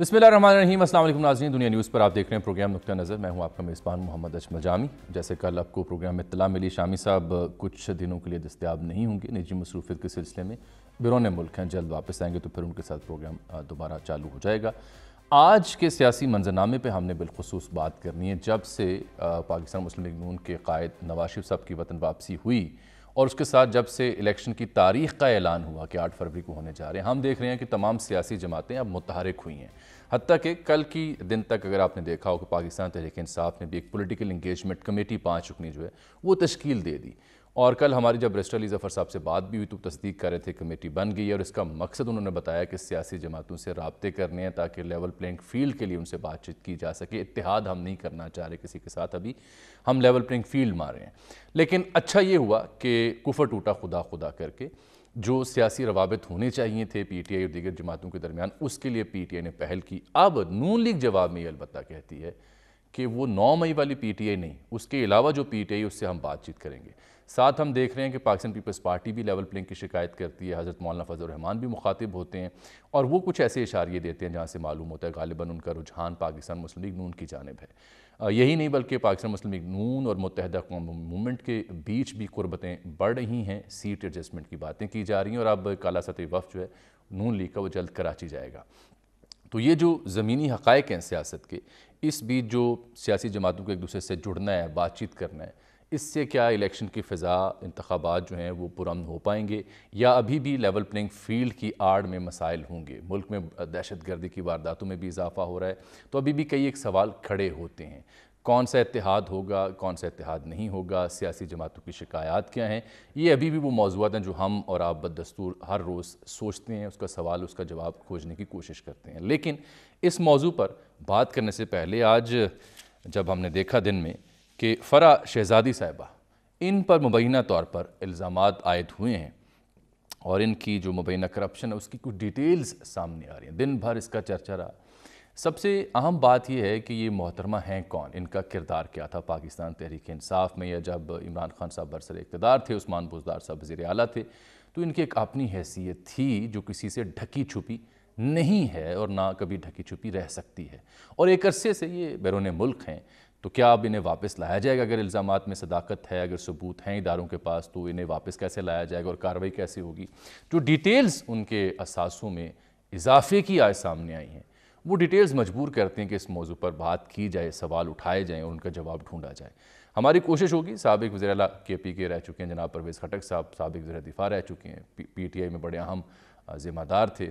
बिस्मिल्लाहिर्रहमानिर्रहीम। अस्सलाम वालेकुम नाज़रीन, दुनिया न्यूज़ पर आप देख रहे हैं प्रोग्राम नुक्ता नज़र। मैं हूं आपका मेज़बान मोहम्मद अजमल जामी। जैसे कल आपको प्रोग्राम में इत्तला मिली, शामी साहब कुछ दिनों के लिए दस्तयाब नहीं होंगे, निजी मसरूफियत के सिलसिले में बिरून मुल्क हैं, जल्द वापस आएंगे तो फिर उनके साथ प्रोग्राम दोबारा चालू हो जाएगा। आज के सियासी मंजरनामे पर हमने बिलखुसूस बात करनी है। जब से पाकिस्तान मुस्लिम लीग नून के कायद नवाज शरीफ साहब की वतन वापसी हुई और उसके साथ जब से इलेक्शन की तारीख़ का ऐलान हुआ कि 8 फरवरी को होने जा रहे हैं, हम देख रहे हैं कि तमाम सियासी जमातें अब मुतहरिक हुई हैं। हत्ता कि कल की दिन तक अगर आपने देखा हो कि पाकिस्तान तहरीक इंसाफ ने भी एक पॉलिटिकल इंगेजमेंट कमेटी 5 रुकनी जो है वो तश्कील दे दी। और कल हमारी जब रजिस्ट्रार अली ज़फ़र साहब से बात भी हुई तो तस्दीक कर रहे थे कमेटी बन गई है और इसका मकसद उन्होंने बताया कि सियासी जमातों से रब्ते करने हैं ताकि लेवल प्लेइंग फील्ड के लिए उनसे बातचीत की जा सके। इत्तेहाद हम नहीं करना चाह रहे किसी के साथ, अभी हम लेवल प्लेइंग फील्ड मार रहे हैं। लेकिन अच्छा ये हुआ कि कुफर टूटा खुदा खुदा करके जो सियासी रवाबित होने चाहिए थे PTI और दीगर जमातों के दरमियान, उसके लिए PTI ने पहल की। अब नून लीग जवाब में ये अलबत्ता कहती है कि वो 9 मई वाली PTI नहीं, उसके अलावा जो PTI उससे हम बातचीत करेंगे। साथ हम देख रहे हैं कि पाकिस्तान पीपल्स पार्टी भी लेवल प्लेइंग की शिकायत करती है, हज़रत मौलाना फजल रहमान भी मुखातिब होते हैं और वो कुछ ऐसे इशारे देते हैं जहाँ से मालूम होता है गालिबन उनका रुझान पाकिस्तान मुस्लिम लीग नून की जानिब है। यही नहीं बल्कि पाकिस्तान मुस्लिम लीग नून और मुत्तहिदा अक़वाम मूवमेंट के बीच भी कुर्बतें बढ़ रही हैं, सीट एडजस्टमेंट की बातें की जा रही हैं और अब काला सतही वफ़द जो है नून लीग का वो जल्द कराची जाएगा। तो ये जो ज़मीनी हक़ाइक़ हैं सियासत के, इस बीच जो सियासी जमातों को एक दूसरे से जुड़ना है, बातचीत करना है, इससे क्या इलेक्शन की फ़िज़ा, इंतख़ाबात जो हैं वो पुरअमन हो पाएंगे या अभी भी लेवल प्लेइंग फील्ड की आड़ में मसाइल होंगे। मुल्क में दहशत गर्दी की वारदातों में भी इजाफ़ा हो रहा है, तो अभी भी कई एक सवाल खड़े होते हैं। कौन सा इत्तेहाद होगा, कौन सा इत्तेहाद नहीं होगा, सियासी जमातों की शिकायत क्या हैं, ये अभी भी वो मौज़ूआत हैं जो हम और आप बदस्तूर हर रोज़ सोचते हैं, उसका सवाल, उसका जवाब खोजने की कोशिश करते हैं। लेकिन इस मौजू पर बात करने से पहले आज जब हमने देखा दिन में कि फ़रा शहज़ादी साहिबा, इन पर मुबैना तौर पर इल्ज़ामात आयद हुए हैं और इनकी जो मुबैना करप्शन है उसकी कुछ डिटेल्स सामने आ रही हैं, दिन भर इसका चर्चा रहा। सबसे अहम बात यह है कि ये मोहतरमा हैं कौन, इनका किरदार क्या था पाकिस्तान तहरीक इंसाफ में, या जब इमरान खान साहब बरसर इक़्तिदार थे, उस्मान बुज़दार साहब वज़ीर आला थे, तो इनकी एक अपनी हैसियत थी जो किसी से ढकी छुपी नहीं है और ना कभी ढकी छुपी रह सकती है। और एक अरसे से ये बैरून मुल्क हैं, तो क्या अब इन्हें वापस लाया जाएगा? अगर इल्ज़ामात में सदाकत है, अगर सबूत हैं इदारों के पास, तो इन्हें वापस कैसे लाया जाएगा और कार्रवाई कैसे होगी? जो डिटेल्स उनके असासों में इजाफे की आज सामने आई हैं, वो डिटेल्स मजबूर करते हैं कि इस मौजू पर बात की जाए, सवाल उठाए जाएँ और उनका जवाब ढूंढा जाए। हमारी कोशिश होगी, साबिक़ वज़ीर आला KP के रह चुके हैं जनाब परवेज़ खटक साहब, साबिक़ वज़ीर दिफ़ा रह चुके हैं, PTI में बड़े अहम ज़िम्मेदार थे,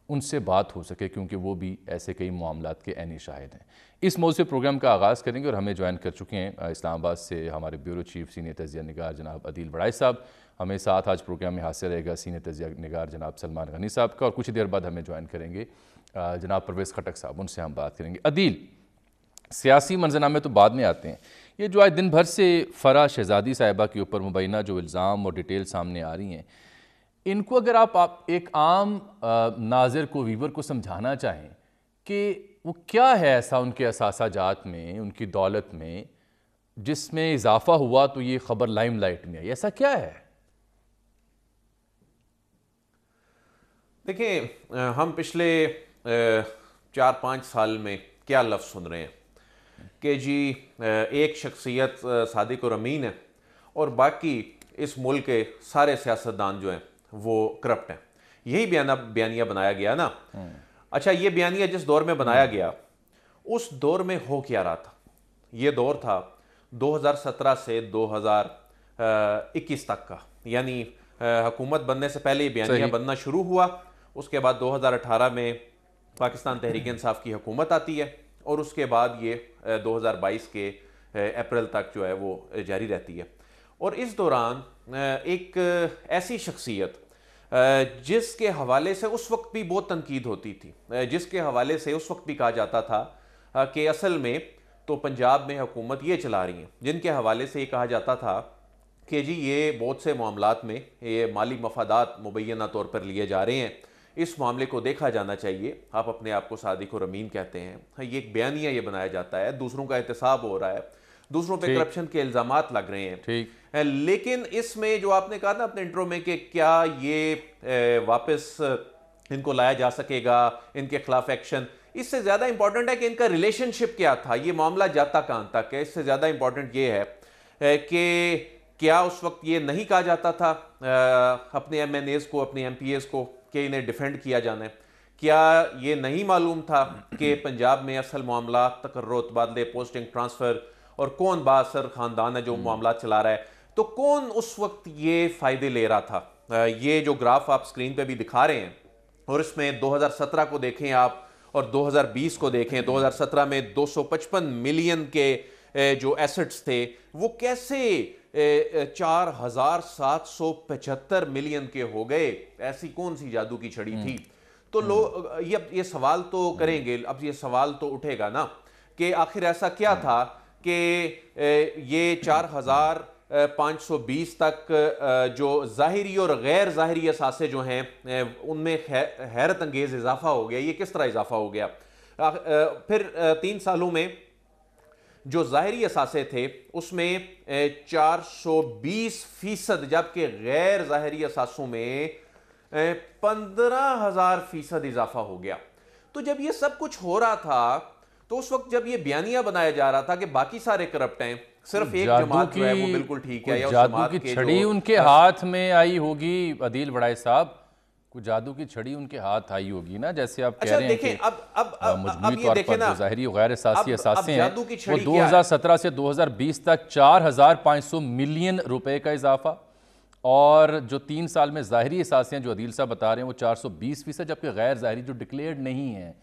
उनसे बात हो सके क्योंकि वो भी ऐसे कई मामलात के ऐनी शाहिद हैं। इस मौजू से प्रोग्राम का आगाज़ करेंगे और हमें ज्वाइन कर चुके हैं इस्लामाबाद से हमारे ब्यूरो चीफ सीनियर तजिया निगार जनाब अदील बड़ाई साहब। हमें साथ आज प्रोग्राम में हासिल रहेगा सीनियर तजिया निगार जनाब सलमान गनी साहब का, और कुछ देर बाद हमें ज्वाइन करेंगे जनाब परवेज़ खटक साहब, उनसे हम बात करेंगे। अदील, सियासी मंजरनामे तो बाद में आते हैं, ये जो आज दिन भर से फ़रा शहज़ादी साहिबा के ऊपर मुबैना जो इल्ज़ाम और डिटेल सामने आ रही हैं, इनको अगर आप एक आम नाज़िर को, वीवर को समझाना चाहें कि वो क्या है ऐसा उनके असासाजात में, उनकी दौलत में, जिसमें इजाफा हुआ तो ये खबर लाइमलाइट में आई, ऐसा क्या है? देखिए, हम पिछले 4-5 साल में क्या लफ्ज़ सुन रहे हैं कि जी एक शख्सियत सादिक और अमीन है और बाकी इस मुल्क के सारे सियासतदान जो हैं वो करप्ट हैं। यही बयानिया बनाया गया ना। अच्छा, ये बयानिया जिस दौर में बनाया गया, उस दौर में हो क्या रहा था? ये दौर था 2017 से 2021 तक का, यानी हुकूमत बनने से पहले ये बयानिया बनना शुरू हुआ। उसके बाद 2018 में पाकिस्तान तहरीक इंसाफ की हुकूमत आती है और उसके बाद ये 2022 के अप्रैल तक जो है वो जारी रहती है। और इस दौरान एक ऐसी शख्सियत जिसके हवाले से उस वक्त भी बहुत तनकीद होती थी, जिसके हवाले से उस वक्त भी कहा जाता था कि असल में तो पंजाब में हुकूमत ये चला रही है, जिनके हवाले से ये कहा जाता था कि जी ये बहुत से मामलात में ये माली मफादात मुबैना तौर पर लिए जा रहे हैं, इस मामले को देखा जाना चाहिए। आप अपने आप को सादिक और अमीन कहते हैं, ये एक बयानिया ये बनाया जाता है, दूसरों का एहतसाब हो रहा है, दूसरों पे करप्शन के इल्जामात लग रहे हैं। ठीक, लेकिन इसमें जो आपने कहा ना अपने इंट्रो में कि क्या ये वापस इनको लाया जा सकेगा, इनके खिलाफ एक्शन, इससे ज्यादा इंपॉर्टेंट है कि इनका रिलेशनशिप क्या था, ये मामला जाता कहां तक है। इससे ज्यादा इंपॉर्टेंट ये है कि क्या उस वक्त ये नहीं कहा जाता था अपने MNAs को, अपने MPAs को, कि इन्हें डिफेंड किया जाना है? क्या ये नहीं मालूम था कि पंजाब में असल मामला तकर्रो, तबादले, पोस्टिंग, ट्रांसफर और कौन बासर खानदान है जो मामला चला रहा है? तो कौन उस वक्त ये फायदे ले रहा था? ये जो ग्राफ आप स्क्रीन पे भी दिखा रहे हैं, और इसमें 2017 को देखें आप और 2020 को देखें। 2017 में 255 मिलियन के जो एसेट्स थे वो कैसे 4775 मिलियन के हो गए? ऐसी कौन सी जादू की छड़ी थी? तो लोग ये सवाल तो करेंगे। अब ये सवाल तो उठेगा ना कि आखिर ऐसा क्या था कि ये 4520 तक जो ज़ाहिरी और गैर ज़ाहिरी असासे जो हैं उनमें हैरत अंगेज इजाफा हो गया। ये किस तरह इजाफा हो गया? फिर 3 सालों में जो ज़ाहिरी असासे थे उसमें 420%, जबकि गैर ज़ाहिरी असासों में 15,000% इजाफा हो गया। तो जब ये सब कुछ हो रहा था तो उस वक्त जब ये बयानिया बनाया जा रहा था कि बाकी सारे करप्ट हैं, सिर्फ एक जमात जो है वो बिल्कुल ठीक है, या उस जमात की के छड़ी उनके हाथ में आई होगी अदील बड़ाई साहब, कुछ जादू की छड़ी उनके हाथ आई होगी ना, जैसे आप कह रहे हैं कि मजमूई तौर पर जो ज़ाहिरी गैर असासी असासे हैं वो 2017 से 2020 तक 4,500 मिलियन रुपए का इजाफा, और जो 3 साल में ज़ाहिरी असासे हैं जो अदील साहब बता रहे हैं वो 420%, जबकि गैर ज़ाहिरी जो डिक्लेयर्ड नहीं है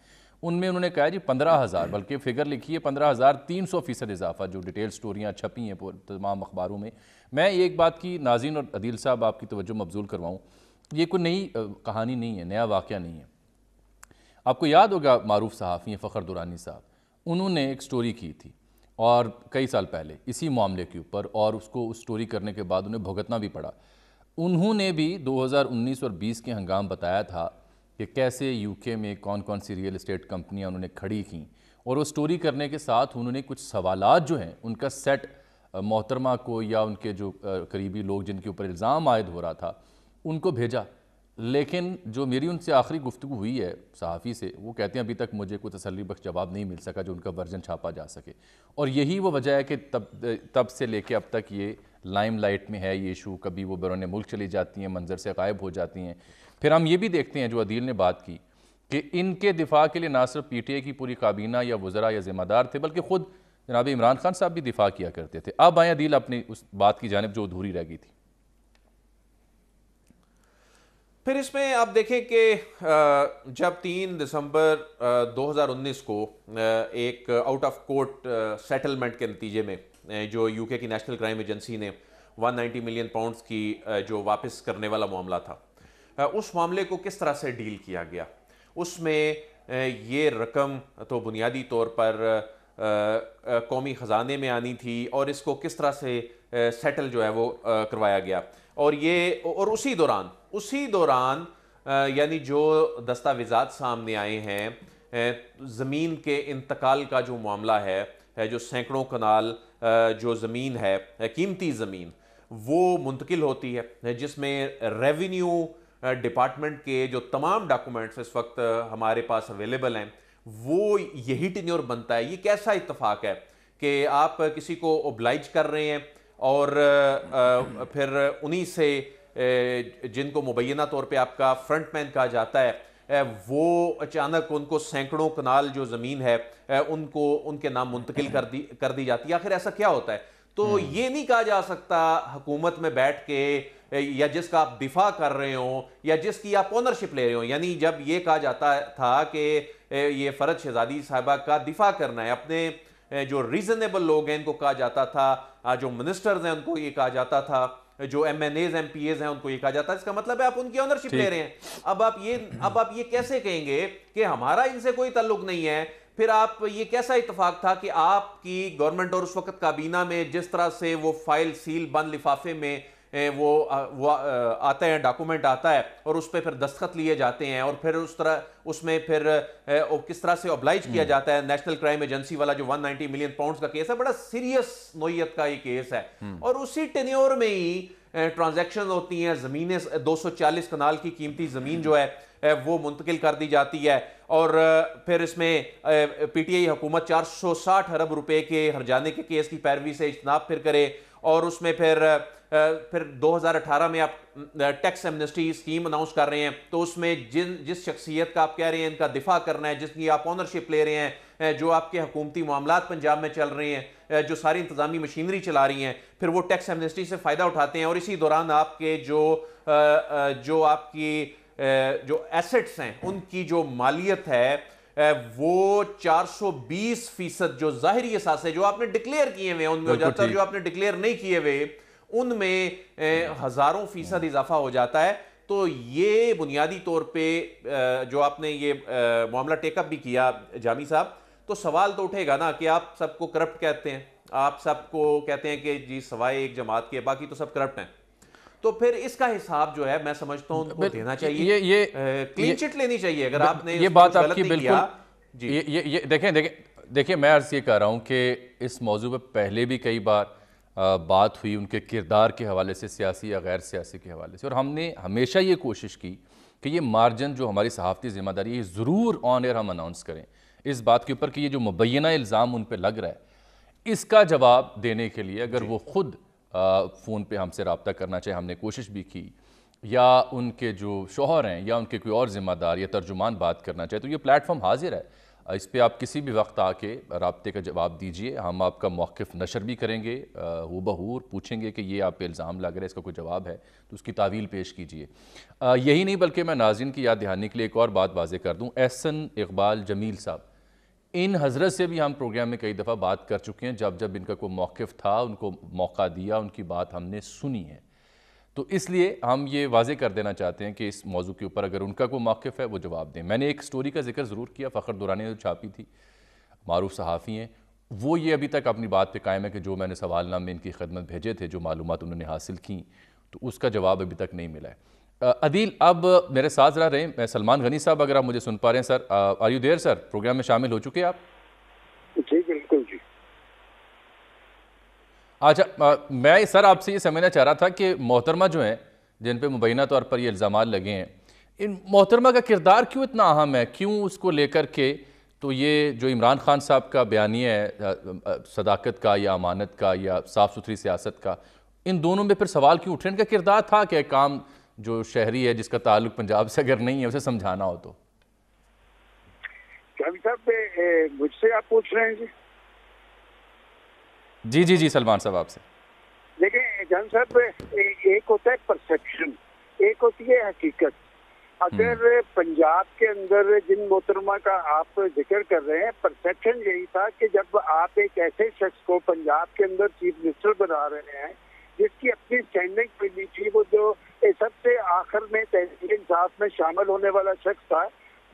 उनमें उन्होंने कहा जी 15,000, बल्कि फिगर लिखी है 15,300% इजाफा, जो डिटेल स्टोरियाँ छपी हैं तमाम अखबारों में। मैं एक बात की नाज़रीन और अदील साहब आपकी तवज्जो मबजूल करवाऊँ, ये कोई नई कहानी नहीं है, नया वाक़या नहीं है। आपको याद होगा मारूफ सहाफ़ी हैं फ़खर दुरानी साहब, उन्होंने एक स्टोरी की थी और कई साल पहले इसी मामले के ऊपर, और उसको उस स्टोरी करने के बाद उन्हें भुगतना भी पड़ा। उन्होंने भी 2019 और 20 के हंगाम बताया था कि कैसे यूके में कौन कौन सी रियल इस्टेट कंपनियां उन्होंने खड़ी की, और वो स्टोरी करने के साथ उन्होंने कुछ सवालात जो हैं उनका सेट मोहतरमा को या उनके जो करीबी लोग जिनके ऊपर इल्ज़ाम आयद हो रहा था उनको भेजा। लेकिन जो मेरी उनसे आखिरी गुफ्तगू हुई है सहाफ़ी से, वो कहते हैं अभी तक मुझे कोई तसल्ली बख्श जवाब नहीं मिल सका जो उनका वर्जन छापा जा सके, और यही वो वजह है कि तब से लेके अब तक ये लाइमलाइट में है ये इशू। कभी वो बैरून मुल्क चली जाती हैं, मंजर से गायब हो जाती हैं। फिर हम ये भी देखते हैं जो अदील ने बात की कि इनके दिफा के लिए ना सिर्फ PTI की पूरी काबीना या वज़रा या ज़िम्मेदार थे, बल्कि ख़ुद जनाब इमरान खान साहब भी दिफा किया करते थे। अब आए अदील अपनी उस बात की जानिब जो अधूरी रह गई थी। फिर इसमें आप देखें कि जब 3 दिसंबर 2019 को एक आउट ऑफ कोर्ट सेटलमेंट के नतीजे में जो यूके की नेशनल क्राइम एजेंसी ने 190 मिलियन पाउंड्स की जो वापस करने वाला मामला था, उस मामले को किस तरह से डील किया गया, उसमें ये रकम तो बुनियादी तौर पर कौमी ख़जाने में आनी थी और इसको किस तरह से सेटल जो है वो करवाया गया। और उसी दौरान यानी जो दस्तावेज़ात सामने आए हैं ज़मीन के इंतकाल का जो मामला है जो सैकड़ों कनाल जो ज़मीन है कीमती ज़मीन वो मुंतकिल होती है, जिसमें रेवेन्यू डिपार्टमेंट के जो तमाम डॉक्यूमेंट्स इस वक्त हमारे पास अवेलेबल हैं वो यही टेन्योर बनता है। ये कैसा इत्तेफाक है कि आप किसी को ओब्लाइज कर रहे हैं और फिर उन्हीं से जिनको मुबैना तौर पे आपका फ्रंटमैन कहा जाता है वो अचानक उनको सैकड़ों कनाल जो ज़मीन है उनको उनके नाम मुंतकिल कर दी जाती है। आखिर ऐसा क्या होता है? तो ये नहीं कहा जा सकता हुकूमत में बैठ के या जिसका आप दिफा कर रहे हो या जिसकी आप ओनरशिप ले रहे हो, यानी जब ये कहा जाता था कि ये फ़रद शहजादी साहिबा का दिफा करना है, अपने जो रीजनेबल लोग हैं इनको कहा जाता था, जो मिनिस्टर्स हैं उनको ये कहा जाता था, जो MNAs MPAs हैं उनको ये कहा जाता है, इसका मतलब है आप उनकी ओनरशिप ले रहे हैं। अब आप ये कैसे कहेंगे कि हमारा इनसे कोई ताल्लुक नहीं है? फिर आप ये कैसा इत्तेफाक था कि आपकी गवर्नमेंट और उस वक्त काबीना में जिस तरह से वो फाइल सील बंद लिफाफे में वो आता है, डॉक्यूमेंट आता है और उस पर फिर दस्तखत लिए जाते हैं और फिर उसमें फिर किस तरह से ऑब्लाइज किया जाता है। नेशनल क्राइम एजेंसी वाला जो 190 मिलियन पाउंड्स का केस है, बड़ा सीरियस नोयत का ये केस है और उसी टेन्योर में ही ट्रांजैक्शन होती हैं। ज़मीनें 240 कनाल की कीमती ज़मीन जो है वो मुंतकिल कर दी जाती है। और फिर इसमें पीटीआई हुकूमत 460 अरब रुपए के हर्जाने के केस की पैरवी से इज्तनाब फिर करे, और उसमें फिर 2018 में आप टैक्स एमनेस्टी स्कीम अनाउंस कर रहे हैं, तो उसमें जिस शख्सियत का आप कह रहे हैं इनका दिफा करना है, जिसकी आप ऑनरशिप ले रहे हैं, जो आपके हुकूमती मामलात पंजाब में चल रहे हैं, जो सारी इंतजामी मशीनरी चला रही हैं, फिर वो टैक्स एमनेस्टी से फ़ायदा उठाते हैं, और इसी दौरान आपके जो आपकी जो एसेट्स हैं उनकी जो मालियत है वो 420% जो ज़ाहिरी असासे जो आपने डिक्लेयर किए हुए उनमें हो जाता है, जो आपने डिक्लेयर नहीं किए हुए उनमें हज़ारों फीसद इजाफा हो जाता है। तो ये बुनियादी तौर पे जो आपने ये मामला टेकअप भी किया जामी साहब, तो सवाल तो उठेगा ना कि आप सबको करप्ट कहते हैं, आप सबको कहते हैं कि जी सवाए एक जमात के बाकी तो सब करप्ट हैं, तो फिर इसका हिसाब जो है मैं समझता हूं उनको देना चाहिए, ये क्लीन चिट लेनी चाहिए। अगर आपने ये बात आपकी बिल्कुल जी, ये देखिए मैं अर्ज ये कर रहा हूं कि इस मौजू पर पहले भी कई बार बात हुई उनके किरदार के हवाले से, सियासी या गैर सियासी के हवाले से, और हमने हमेशा ये कोशिश की कि ये मार्जिन जो हमारी सहाफ़ती जिम्मेदारी है ज़रूर ऑन एयर हम अनाउंस करें इस बात के ऊपर कि ये जो मुबैना इल्ज़ाम उन पर लग रहा है इसका जवाब देने के लिए अगर वो खुद फ़ोन पे हमसे रब्ता करना चाहे, हमने कोशिश भी की, या उनके जो शोहर हैं या उनके कोई और ज़िम्मेदार या तर्जुमान बात करना चाहे, तो ये प्लेटफॉर्म हाजिर है, इस पर आप किसी भी वक्त आके रब्ते का जवाब दीजिए, हम आपका मौक़िफ़ नशर भी करेंगे, हूबहू पूछेंगे कि ये आप पे इल्ज़ाम लग रहा है, इसका कोई जवाब है तो उसकी तावील पेश कीजिए। यही नहीं बल्कि मैं नाज़रीन की याद दहानी के लिए एक और बात वाज़ेह कर दूँ, एहसन इकबाल जमील साहब, इन हज़रत से भी हम प्रोग्राम में कई दफ़ा बात कर चुके हैं, जब जब इनका कोई मौक़िफ़ था उनको मौका दिया, उनकी बात हमने सुनी है, तो इसलिए हम ये वाज़ेह कर देना चाहते हैं कि इस मौजू के ऊपर अगर उनका कोई मौक़िफ़ है वो जवाब दें। मैंने एक स्टोरी का जिक्र ज़रूर किया, फ़खर दुरानी ने जो छापी थी, मारूफ सहाफ़ी हैं, वो ये अभी तक अपनी बात पर कायम है कि जो मैंने सवालनामे इनकी खिदमत भेजे थे, जो मालूमात उन्होंने हासिल की, तो उसका जवाब अभी तक नहीं मिला है। अदील, अब मेरे साथ ज़रा रहे, मैं सलमान गनी साहब, अगर आप मुझे सुन पा रहे हैं sir, are you there sir, program में शामिल हो चुके हैं आप? जी बिल्कुल जी। अच्छा, मैं सर आपसे ये समझना चाह रहा था कि मोहतरमा जो हैं जिन पे मुबैना तौर पर ये इल्ज़ाम लगे हैं, इन मोहतरमा का किरदार क्यों इतना अहम है, क्यों उसको लेकर के तो ये जो इमरान खान साहब का बयानिया है सदाकत का या अमानत का या साफ़ सुथरी सियासत का, इन दोनों में फिर सवाल क्यों उठ रहे हैं? इनका किरदार था कि काम जो शहरी है जिसका ताल्लुक पंजाब से अगर नहीं है उसे समझाना हो तो? साहब मुझसे आप पूछ रहे हैं जी? जी सलमान साहब आपसे। देखिए जान साहब, एक होता है परसेप्शन, एक होती है हकीकत। अगर पंजाब के अंदर जिन मोहतरमा का आप जिक्र कर रहे हैं, परसेप्शन यही था कि जब आप एक ऐसे शख्स को पंजाब के अंदर चीफ मिनिस्टर बना रहे हैं जिसकी अपनी स्टैंडिंग मिली थी, वो जो सबसे आखिर में तहरीक इंसाफ में शामिल होने वाला शख्स था,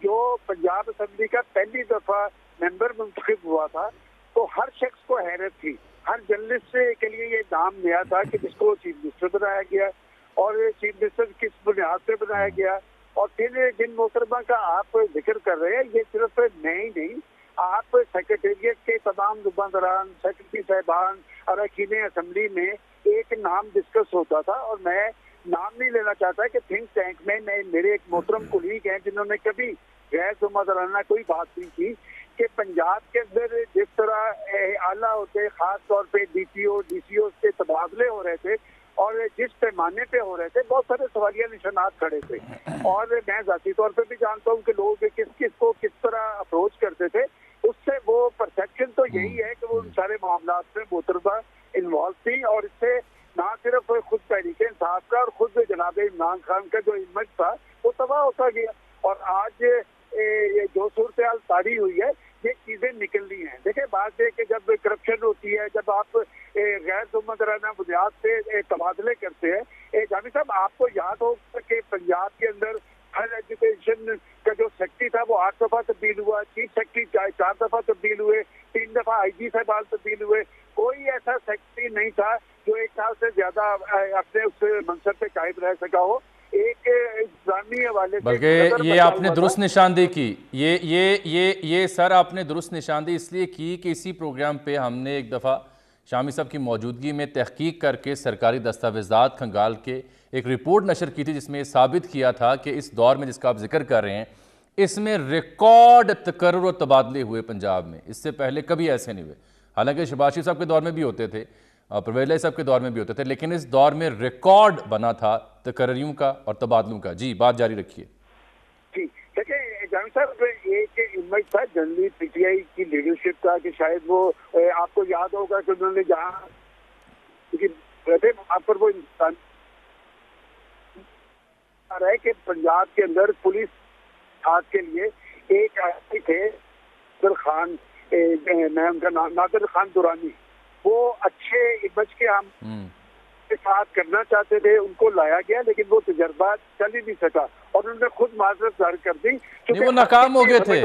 जो पंजाब असेंबली का पहली दफा मेंबर मुंतखब हुआ था, तो हर शख्स को हैरत थी, हर जर्नलिस्ट के लिए ये नाम नया था कि जिसको चीफ मिनिस्टर बनाया गया, और चीफ मिनिस्टर किस बुनियाद पे बनाया गया। और फिर जिन मोहतरमा का आप जिक्र कर रहे हैं, ये सिर्फ मैं ही नहीं, आप सेक्रेटेरिएट के तमाम नुमाइंदरान, सेक्रेटरी साहबान, अरकान असेंबली में एक नाम डिस्कस होता था, और मैं नाम नहीं लेना चाहता कि थिंक टैंक में मेरे एक मोहतरम कुलीग हैं जिन्होंने कभी गैर नुमाइंदराना कोई बात नहीं की कि पंजाब के अंदर जिस तरह आला होते, खास तौर पे डीसीओ के तबादले हो रहे थे और जिस पैमाने पे हो रहे थे, बहुत सारे सवालिया निशानात खड़े थे। और मैं जाती तौर पे भी जानता हूँ कि लोग किस को किस तरह अप्रोच करते थे, उससे वो परसेप्शन तो यही है कि वो उन सारे मामला में मोहतरमा इन्वॉल्व थी, और इससे ना सिर्फ खुद तहरीक इंसाफ का और खुद जनाब इमरान खान का जो इमेज था वो तबाह होता गया। और आज ये जो सूरत हाल तारी हुई है, ये चीजें निकलनी है। देखिए, बात है कि जब करप्शन होती है, जब आप गैर ज़िम्मेदाराना बुनियाद पे तबादले करते हैं, जामी साहब आपको याद हो कि पंजाब के अंदर हायर एजुकेशन का जो सेक्रेटरी था वो 8 दफा तब्दील हुआ, चीफ सेक्रेटरी 4 दफा तब्दील हुए, 3 दफा आईजी साहबान तब्दील हुए, कोई ऐसा सेक्रेटरी नहीं था जो 1 साल से ज्यादा अपने उस मनसब पे कायम रह सका हो। एक इस्लामी हवाले से, बल्कि ये आपने दुरुस्त निशानदेही की, ये सर आपने दुरुस्त निशानदेही इसलिए की कि इसी प्रोग्राम पे हमने एक दफ़ा शामी साहब की मौजूदगी में तहकीक करके सरकारी दस्तावेजात खंगाल के एक रिपोर्ट नशर की थी जिसमें साबित किया था कि इस दौर में जिसका आप जिक्र कर रहे हैं इसमें रिकॉर्ड तकर्रुर और तबादले हुए पंजाब में। इससे पहले कभी ऐसे नहीं हुए। हालांकि शहबाज शरीफ साहब के दौर में भी होते थे, परवेज इलाही साहब के दौर में भी होते थे, लेकिन इस दौर में रिकॉर्ड बना था तकर्रियों का और तबादलों का। जी, बात जारी रखिए। जी देखिए जान साहब, एक इमेज था जनरली पीटीआई की लीडरशिप का कि शायद वो आपको याद होगा कि उन्होंने जहाँ वहाँ पर वो इंसान आ रहा है कि पंजाब के अंदर पुलिस आज के लिए एक आदमी थे नादिर खान, मैं उनका नाम नादिर खान दुरानी, वो अच्छे इमेज के हम के साथ करना चाहते थे, उनको लाया गया लेकिन वो तजर्बा चल ही नहीं सका और उन्होंने खुद माजरत जाहिर कर दी क्योंकि वो नाकाम हो गए थे।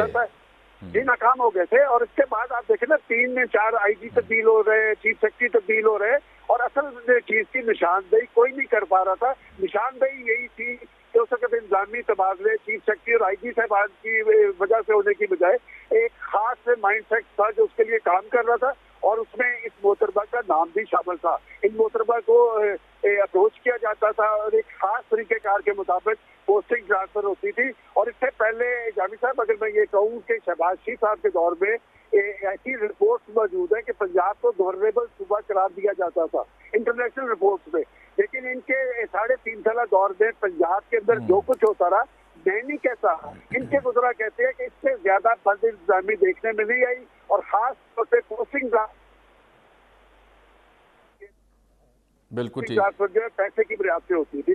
जी नाकाम हो गए थे। और इसके बाद आप देखें ना 3 में 4 आईजी तब्दील हो रहे, चीफ सेक्रेटरी तब्दील हो रहे और असल चीज की निशानदेही कोई नहीं कर पा रहा था। निशानदेही यही थी कि उस वक्त इंतजामी तबादले चीफ सेक्रेटरी और आईजी साहब की वजह से होने की बजाय एक खास माइंड सेट था जो उसके लिए काम कर रहा था और उसमें इस मोहतरमा का नाम भी शामिल था। इन मोहतरमा को अप्रोच किया जाता था और एक खास तरीकेकार के मुताबिक पोस्टिंग ट्रांसफर होती थी। और इससे पहले जामी साहब, अगर मैं ये कहूँ कि शहबाज शरीफ साहब के दौर में ऐसी रिपोर्ट्स मौजूद है कि पंजाब को गवर्नेबल सूबा करार दिया जाता था इंटरनेशनल रिपोर्ट्स में, लेकिन इनके 3.5 साल दौर में पंजाब के अंदर जो कुछ होता रहा मैं नहीं कहता, इनके गुजरा कहते हैं कि इससे ज्यादा बद इंतजामी देखने में नहीं आई और खास तौर पर पोस्टिंग बिल्कुल ठीक, पैसे की बुनियाद से होती थी।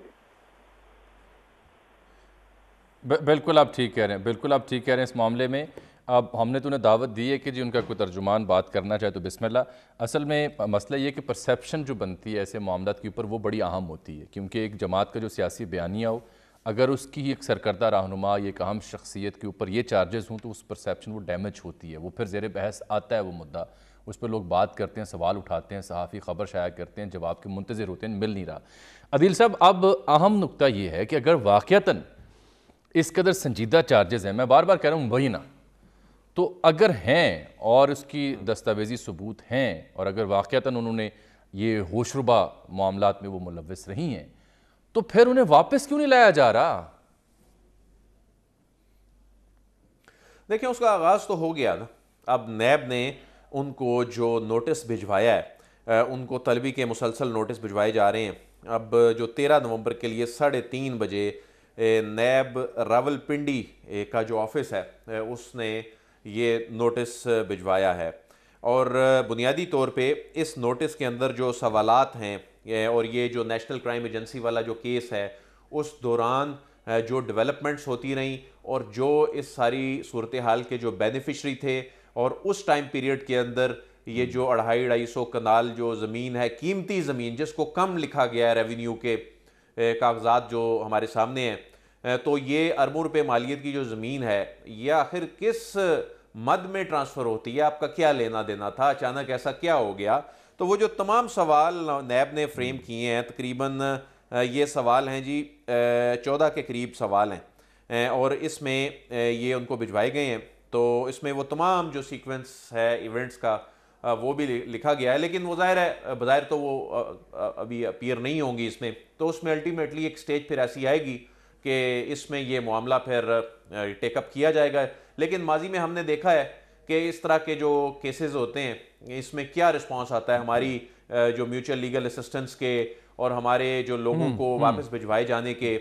बिल्कुल आप ठीक कह रहे हैं, बिल्कुल आप ठीक कह रहे हैं। इस मामले में अब हमने तो उन्हें दावत दी है कि जी उनका कोई तर्जुमान बात करना चाहे तो बिस्मिल्लाह। असल में मसला ये कि परसेप्शन जो बनती है ऐसे मामलात के ऊपर वो बड़ी अहम होती है, क्योंकि एक जमात का जो सियासी बयानिया हो अगर उसकी एक सरकर्दा रहनुमा एक अहम शख्सियत के ऊपर ये चार्जेस हों तो उस परसेप्शन वो डैमेज होती है, वो फिर ज़ेर बहस आता है वो मुद्दा, उस पर लोग बात करते हैं, सवाल उठाते हैं, सहाफ़ी ख़बर शाया करते हैं, जवाब के मुंतज़िर होते हैं, मिल नहीं रहा। अदील साहब, अब अहम नुक्ता ये है कि अगर वाक़यतन इस कदर संजीदा चार्जेस हैं, मैं बार बार कह रहा हूँ वही ना, तो अगर हैं और उसकी दस्तावेजी सबूत हैं और अगर वाक़यतन उन्होंने ये होशरुबा मामलात में वो मुलव्विस रही हैं तो फिर उन्हें वापस क्यों नहीं लाया जा रहा? देखिए, उसका आगाज़ तो हो गया ना। अब नैब ने उनको जो नोटिस भिजवाया है, उनको तलबी के मुसलसल नोटिस भिजवाए जा रहे हैं। अब जो 13 नवंबर के लिए 3:30 बजे नैब रावलपिंडी का जो ऑफिस है उसने ये नोटिस भिजवाया है और बुनियादी तौर पे इस नोटिस के अंदर जो सवालात हैं और ये जो नेशनल क्राइम एजेंसी वाला जो केस है उस दौरान जो डेवलपमेंट्स होती रहीं और जो इस सारी सूरत हाल के जो बेनिफिशरी थे और उस टाइम पीरियड के अंदर ये जो 250-250 कनाल जो ज़मीन है, कीमती ज़मीन जिसको कम लिखा गया है रेवेन्यू के कागजात जो हमारे सामने हैं, तो ये अरबों रुपए मालियत की जो ज़मीन है ये आखिर किस मद में ट्रांसफ़र होती है, आपका क्या लेना देना था, अचानक ऐसा क्या हो गया। तो वो जो तमाम सवाल नैब ने फ्रेम किए हैं, तकरीबन ये सवाल हैं जी 14 के करीब सवाल हैं और इसमें ये उनको भिजवाए गए हैं। तो इसमें वो तमाम जो सीक्वेंस है इवेंट्स का वो भी लिखा गया है, लेकिन वो ज़ाहिर है बज़ाहिर तो वो अभी अपीयर नहीं होंगी इसमें। तो उसमें अल्टीमेटली एक स्टेज फिर ऐसी आएगी कि इसमें ये मामला फिर टेकअप किया जाएगा। लेकिन माजी में हमने देखा है कि इस तरह के जो केसेस होते हैं इसमें क्या रिस्पांस आता है हमारी जो म्यूचुअल लीगल असिस्टेंस के और हमारे जो लोगों को वापस भिजवाए जाने के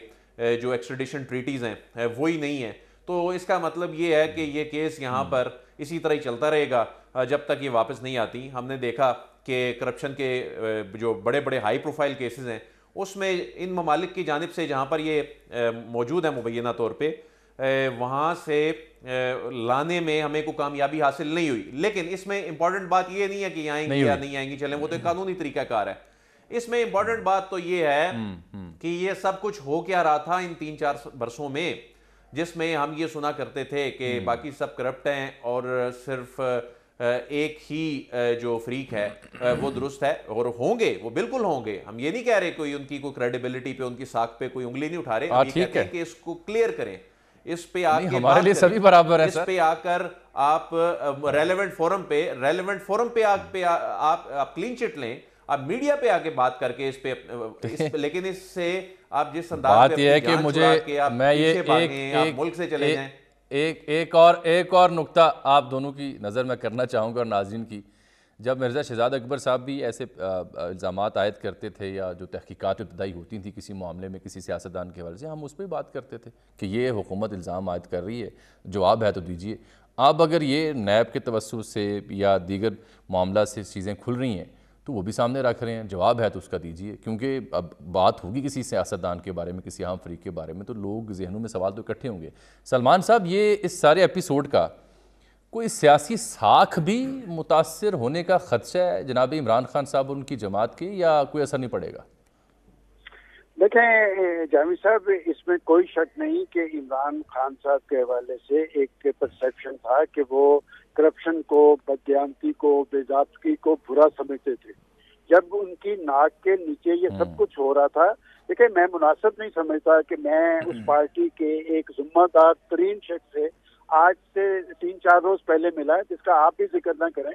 जो एक्सट्रेडिशन ट्रीटीज़ हैं वही नहीं है। तो इसका मतलब ये है कि ये केस यहाँ पर इसी तरह ही चलता रहेगा जब तक ये वापस नहीं आती। हमने देखा कि करप्शन के जो बड़े बड़े हाई प्रोफाइल केसेस हैं उसमें इन ममालिक की जानिब से जहाँ पर ये मौजूद है मुबैना तौर पे वहाँ से लाने में हमें कोई कामयाबी हासिल नहीं हुई। लेकिन इसमें इंपॉर्टेंट बात ये नहीं है कि आएंगी या नहीं आएंगी, चलें वो तो कानूनी तरीकाकार है। इसमें इंपॉर्टेंट बात तो ये है कि ये सब कुछ हो क्या रहा था इन 3-4 वर्षों में, जिसमें हम ये सुना करते थे कि बाकी सब करप्ट हैं और सिर्फ एक ही जो फ्रीक है वो दुरुस्त है। और होंगे, वो बिल्कुल होंगे, हम ये नहीं कह रहे कोई उनकी कोई क्रेडिबिलिटी पे उनकी साख पे कोई उंगली नहीं उठा रहे, हम ये कहते हैं कि इसको क्लियर करें, इस पे आके हमारे लिए सभी बराबर है इस पे आकर आप रेलेवेंट फोरम पे आप क्लीन चिट लें, आप मीडिया पे आके बात करके इस पे लेकिन इससे आप जिस अंदाज बात यह है कि मुझे मैं ये आप मुल्क से चले जाएं। एक और नुक्ता आप दोनों की नज़र में करना चाहूँगा और नाज़रीन की। जब मिर्ज़ा शहजाद अकबर साहब भी ऐसे इल्ज़ामात आयद करते थे या जो तहकीकात इब्तदाई होती थी किसी मामले में किसी सियासतदान के हवाले से, हम उस पर बात करते थे कि ये हुकूमत इल्ज़ाम आयद कर रही है, जवाब है तो दीजिए। अब अगर ये नैब के तवस्सुत से या दीगर मामला से चीज़ें खुल रही हैं तो वो भी सामने रख रहे हैं, जवाब है तो उसका दीजिए। क्योंकि अब बात होगी किसी सियासतदान के बारे में, किसी आम फरीक के बारे में, तो लोग जहनों में सवाल तो इकट्ठे होंगे। सलमान साहब, ये इस सारे एपिसोड का कोई सियासी साख भी मुतासर होने का खदशा है जनाब इमरान खान साहब और उनकी जमात के, या कोई असर नहीं पड़ेगा? देखें जामी साहब, इसमें कोई शक नहीं कि इमरान खान साहब के हवाले से एक परसेप्शन था कि वो करप्शन को, बददियानती को, बेज़ाब्तगी को बुरा समझते थे। जब उनकी नाक के नीचे ये सब कुछ हो रहा था, देखिए मैं मुनासिब नहीं समझता कि मैं उस पार्टी के एक जिम्मेदार तरीन शख्स से आज से 3-4 रोज पहले मिला है, जिसका आप भी जिक्र ना करें।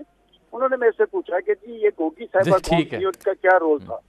उन्होंने मेरे से पूछा कि जी ये गोगी साहिबा कौन थी, उनका क्या रोल था।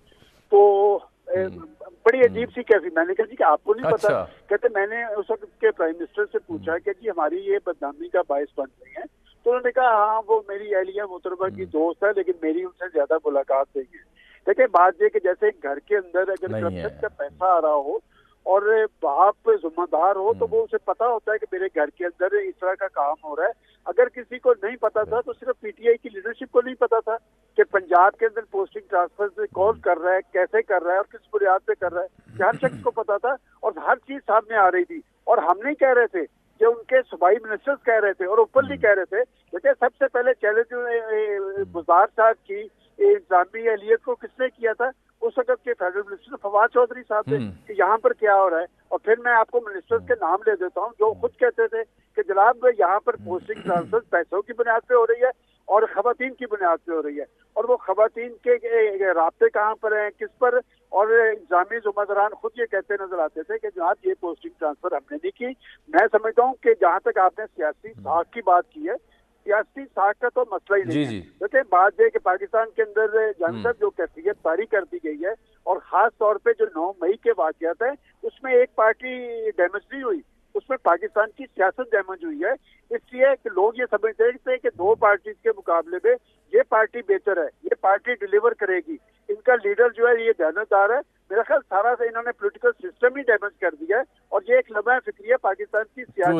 तो बड़ी अजीब सी कैफी। मैंने कहा जी कि आपको नहीं पता? कहते मैंने उस वक्त के प्राइम मिनिस्टर से पूछा कि जी हमारी ये बदनामी का बायस बन रही है। तो उन्होंने कहा हाँ वो मेरी एहलिया मोहतरमा की दोस्त है, लेकिन मेरी उनसे ज्यादा मुलाकात नहीं है। देखिए बात ये कि जैसे घर के अंदर अगर करप्शन का पैसा आ रहा हो और बाप जिम्मेदार हो तो वो उसे पता होता है कि मेरे घर के अंदर इस तरह का काम हो रहा है। अगर किसी को नहीं पता था तो सिर्फ पीटीआई की लीडरशिप को नहीं पता था कि पंजाब के अंदर पोस्टिंग ट्रांसफर से कौन कर रहा है, कैसे कर रहा है और किस बुनियाद पे कर रहा है। हर शख्स को पता था और हर चीज सामने आ रही थी। और हम नहीं कह रहे थे कि उनके सूबाई मिनिस्टर्स कह रहे थे और ओपनली कह रहे थे। देखिए सबसे पहले चैलेंज गुजार साहब की इंतजामी एहलियत को किसने किया था? उस वक्त के फेडरल मिनिस्टर फवाद चौधरी साहब थे कि यहाँ पर क्या हो रहा है। और फिर मैं आपको मिनिस्टर्स के नाम ले देता हूँ जो खुद कहते थे कि जनाब यहाँ पर पोस्टिंग ट्रांसफर पैसों की बुनियाद पे हो रही है और खवातीन की बुनियाद पे हो रही है। और वो खवातीन के राब्ते कहाँ पर हैं, किस पर? और इंतजामी जुम्मेदारान खुद ये कहते नजर आते थे कि जनाब ये पोस्टिंग ट्रांसफर हमने नहीं की। मैं समझता हूँ कि जहाँ तक आपने सियासी साख की बात की है, सियासी साख का तो मसला ही नहीं है। देखिए बात यह कि पाकिस्तान के अंदर जानसर जो कैफियत तारी कर दी गई है और खास तौर पे जो 9 मई के वाकयात है उसमें एक पार्टी डैमेज नहीं हुई, उसमें पाकिस्तान की सियासत डैमेज हुई है। इसलिए कि लोग ये समझते थे कि 2 पार्टी के मुकाबले में ये पार्टी बेहतर है, ये पार्टी डिलीवर करेगी, इनका लीडर जो है ये दयानतदार है। मेरा ख्याल सारा से इन्होंने पॉलिटिकल सिस्टम ही डैमेज कर दिया है और ये एक लम्हा फिक्री है पाकिस्तान की सियासी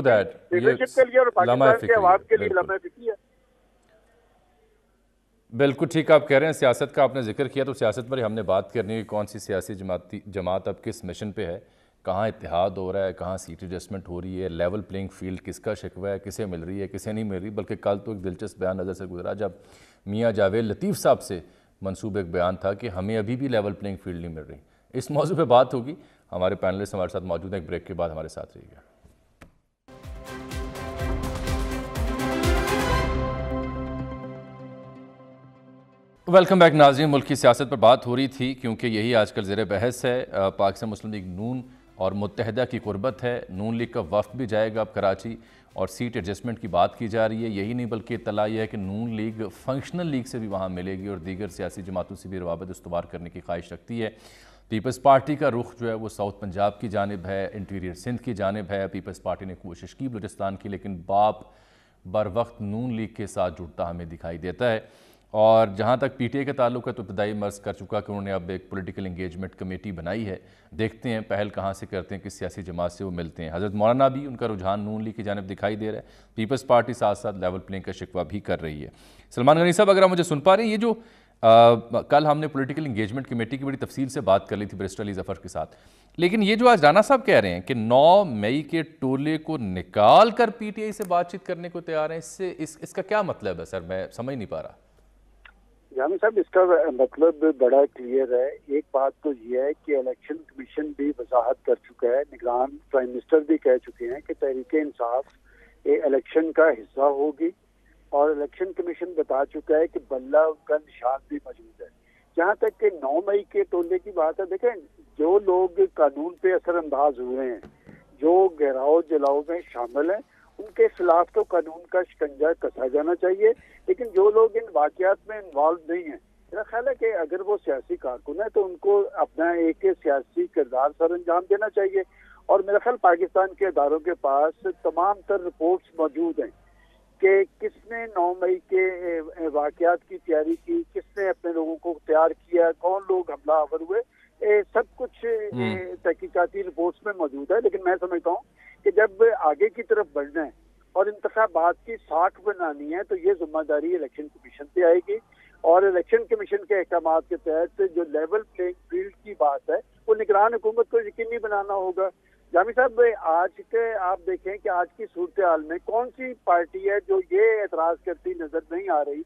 लीडरशिप के लिए और पाकिस्तान के अवाम के लिए लम्हा फिक्री है। बिल्कुल ठीक आप कह रहे हैं। सियासत का आपने जिक्र किया तो सियासत पर ही हमने बात करनी है। कौन सी सियासी जमात अब किस मिशन पे है, कहाँ इत्तेहाद हो रहा है, कहाँ सीट एडजस्टमेंट हो रही है, लेवल प्लेइंग फील्ड किसका शिकवा है, किसे मिल रही है, किसे नहीं मिल रही। बल्कि कल तो एक दिलचस्प बयान नज़र से गुजरा जब मियाँ जावेद लतीफ़ साहब से मंसूब एक बयान था कि हमें अभी भी लेवल प्लेइंग फील्ड नहीं मिल रही। इस मौजू पे बात होगी। हमारे पैनलिस्ट हमारे साथ मौजूद हैं, एक ब्रेक के बाद हमारे साथ रहिएगा। वेलकम बैक नाज़रीन। मुल्क की सियासत पर बात हो रही थी क्योंकि यही आजकल ज़ेर बहस है। पाकिस्तान मुस्लिम लीग नून और मुत्तहिदा की कुर्बत है। नून लीग का वफ्द भी जाएगा अब कराची और सीट एडजस्टमेंट की बात की जा रही है। यही नहीं बल्कि इत्तला यह है कि नून लीग फंक्शनल लीग से भी वहाँ मिलेगी और दीगर सियासी जमातों से भी रवाबत इस्तवार करने की ख्वाहिश रखती है। पीपल्स पार्टी का रुख जो है वो साउथ पंजाब की जानिब है, इंटीरियर सिंध की जानिब है। पीपल्स पार्टी ने कोशिश की बलूचिस्तान की, लेकिन बाप बर वक्त नून लीग के साथ जुड़ता हमें दिखाई देता है। और जहाँ तक पीटीआई का ताल्लुक है तो इब्तदाई मर्ज कर चुका कि उन्होंने अब एक पॉलिटिकल इंगेजमेंट कमेटी बनाई है। देखते हैं पहल कहाँ से करते हैं, किस सियासी जमात से वो मिलते हैं। हज़रत मौलाना भी उनका रुझान नून लीग की जानिब दिखाई दे रहा है। पीपल्स पार्टी साथ साथ लेवल प्लेइंग का शिकवा भी कर रही है। सलमान गनी साहब, अगर आप मुझे सुन पा रहे हैं, ये जो कल हमने पॉलिटिकल इंगेजमेंट कमेटी की बड़ी तफसील से बात कर ली थी बैरिस्टर अली ज़फ़र के साथ, लेकिन ये जो आज राना साहब कह रहे हैं कि 9 मई के टोले को निकाल कर पीटीआई से बातचीत करने को तैयार हैं, इसका क्या मतलब है सर? मैं समझ नहीं पा रहा। जामी साहब, इसका मतलब बड़ा क्लियर है। एक बात तो ये है कि इलेक्शन कमीशन भी वजाहत कर चुका है, निगरान प्राइम मिनिस्टर भी कह चुके हैं कि तहरीके इंसाफ इलेक्शन का हिस्सा होगी और इलेक्शन कमीशन बता चुका है कि बल्ला उनका निशान भी मौजूद है। जहाँ तक कि 9 मई के टोले की बात है, देखें जो लोग कानून पे असर अंदाज हुए हैं, जो घेराव जलाओ में शामिल हैं उनके खिलाफ तो कानून का शिकंजा कसा जाना चाहिए, लेकिन जो लोग इन वाकयात में इन्वॉल्व नहीं है, मेरा ख्याल है कि अगर वो सियासी कारकुन है तो उनको अपना एक सियासी किरदार सर अंजाम देना चाहिए। और मेरा ख्याल पाकिस्तान के अदारों के पास तमाम तर रिपोर्ट्स मौजूद हैं कि किसने 9 मई के वाकयात की तैयारी की, किसने अपने लोगों को तैयार किया, कौन लोग हमलावर हुए, सब कुछ तहकीकाती रिपोर्ट्स में मौजूद है। लेकिन मैं समझता हूँ कि जब आगे की तरफ बढ़ना है और इंतखाबात की साख बनानी है तो ये जिम्मेदारी इलेक्शन कमीशन पे आएगी, और इलेक्शन कमीशन के अहकाम के तहत जो लेवल प्लेइंग फील्ड की बात है वो निगरान हुकूमत को यकीनी बनाना होगा। जामी साहब, आज के आप देखें कि आज की सूरत हाल में कौन सी पार्टी है जो ये एतराज करती नजर नहीं आ रही